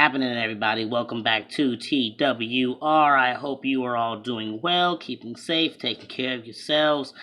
happening, everybody? Welcome back to TWR. I hope you are all doing well, keeping safe, taking care of yourselves.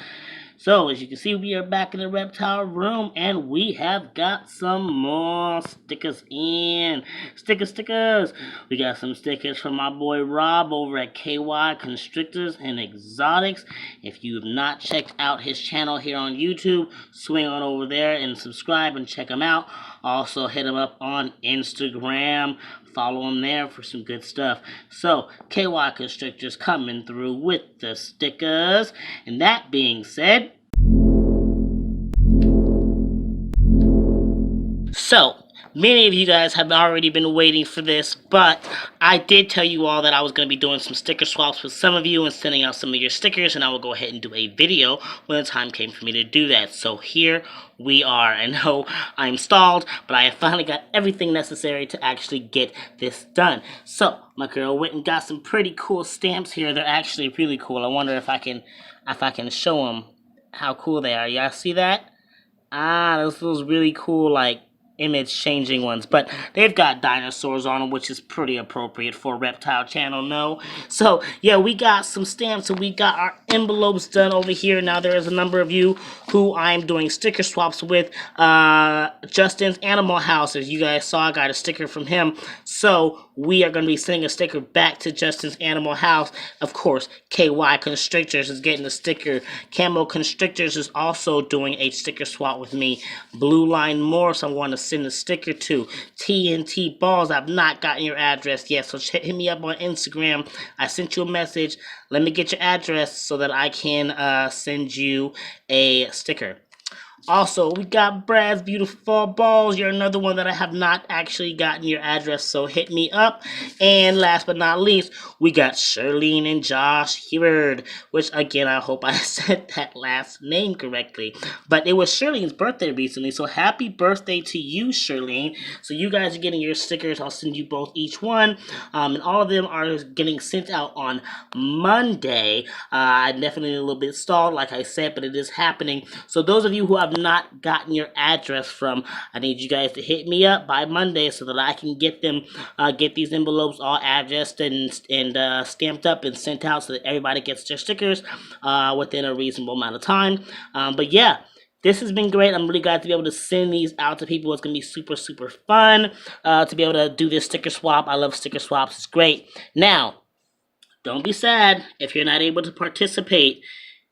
So, as you can see, we are back in the reptile room, and we have got some more stickers in. Stickers. We got some stickers from my boy Rob over at KY Constrictors and Exotics. If you have not checked out his channel here on YouTube, swing on over there and subscribe and check him out. Also, hit him up on Instagram. Follow him there for some good stuff. So, KY Constrictors coming through with the stickers. And that being said, so, many of you guys have already been waiting for this, but I did tell you all that I was going to be doing some sticker swaps with some of you and sending out some of your stickers, and I will go ahead and do a video when the time came for me to do that. So here we are. I know I'm stalled, but I have finally got everything necessary to actually get this done. So, my girl went and got some pretty cool stamps here. They're actually really cool. I wonder if I can show them how cool they are. Y'all see that? Those really cool, like, image changing ones, but they've got dinosaurs on them, which is pretty appropriate for a reptile channel, no? So yeah, we got some stamps and we got our envelopes done over here. Now there is a number of you who I'm doing sticker swaps with. Justin's Animal House, as you guys saw, I got a sticker from him, so we are going to be sending a sticker back to Justin's Animal House. Of course, KY Constrictors is getting a sticker. Camo Constrictors is also doing a sticker swap with me. Blue Line Morse, I want to send a sticker to. TNT Balls, I've not gotten your address yet, so hit me up on Instagram. I sent you a message. Let me get your address so that I can send you a sticker. Also, we got Brad's Beautiful Balls. You're another one that I have not actually gotten your address, so hit me up. And last but not least, we got Shirlene and Josh Hebard, which, again, I hope I said that last name correctly. But it was Shirlene's birthday recently, so happy birthday to you, Shirlene. So you guys are getting your stickers. I'll send you both each one. And all of them are getting sent out on Monday. I'm definitely a little bit stalled, like I said, but it is happening. So those of you who have not gotten your address from, I need you guys to hit me up by Monday so that I can get them, get these envelopes all addressed and stamped up and sent out so that everybody gets their stickers within a reasonable amount of time. But yeah, this has been great. I'm really glad to be able to send these out to people. It's going to be super, super fun to be able to do this sticker swap. I love sticker swaps. It's great. Now, don't be sad if you're not able to participate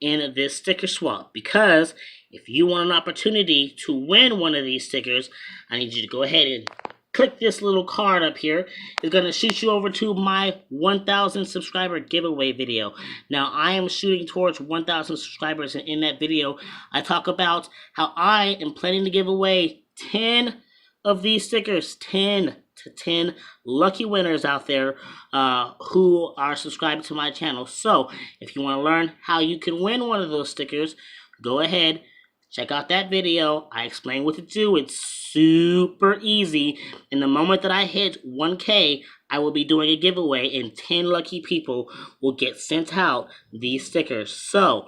in this sticker swap, because if you want an opportunity to win one of these stickers, I need you to go ahead and click this little card up here. It's going to shoot you over to my 1,000 subscriber giveaway video. Now, I am shooting towards 1,000 subscribers, and in that video, I talk about how I am planning to give away 10 of these stickers. 10 lucky winners out there who are subscribed to my channel. So, if you want to learn how you can win one of those stickers, go ahead, check out that video. I explain what to do. It's super easy. In the moment that I hit 1K, I will be doing a giveaway, and 10 lucky people will get sent out these stickers. So,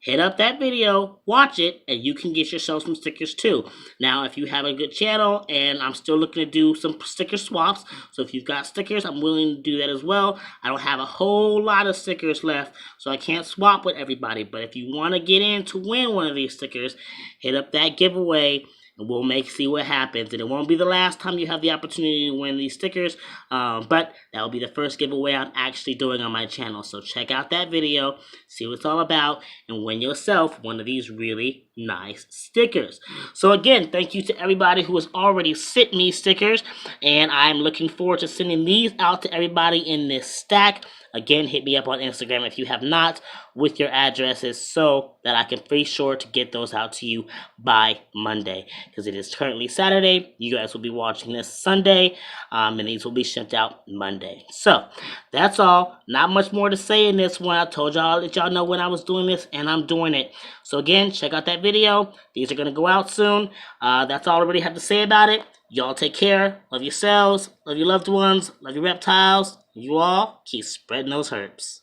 hit up that video, watch it, and you can get yourself some stickers too. Now, if you have a good channel, and I'm still looking to do some sticker swaps, so if you've got stickers, I'm willing to do that as well. I don't have a whole lot of stickers left, so I can't swap with everybody. But if you want to get in to win one of these stickers, hit up that giveaway, and we'll see what happens. And it won't be the last time you have the opportunity to win these stickers, but that will be the first giveaway I'm actually doing on my channel. So check out that video, see what it's all about, and win yourself one of these really nice stickers. So again, thank you to everybody who has already sent me stickers, and I'm looking forward to sending these out to everybody in this stack. Again, hit me up on Instagram if you have not with your addresses so that I can be sure to get those out to you by Monday, because it is currently Saturday. You guys will be watching this Sunday, and these will be sent out Monday. So that's all. Not much more to say in this one. I told y'all, I'll let y'all know when I was doing this, and I'm doing it. So again, check out that video. These are going to go out soon. That's all I really have to say about it. Y'all take care. Love yourselves. Love your loved ones. Love your reptiles. You all keep spreading those herps.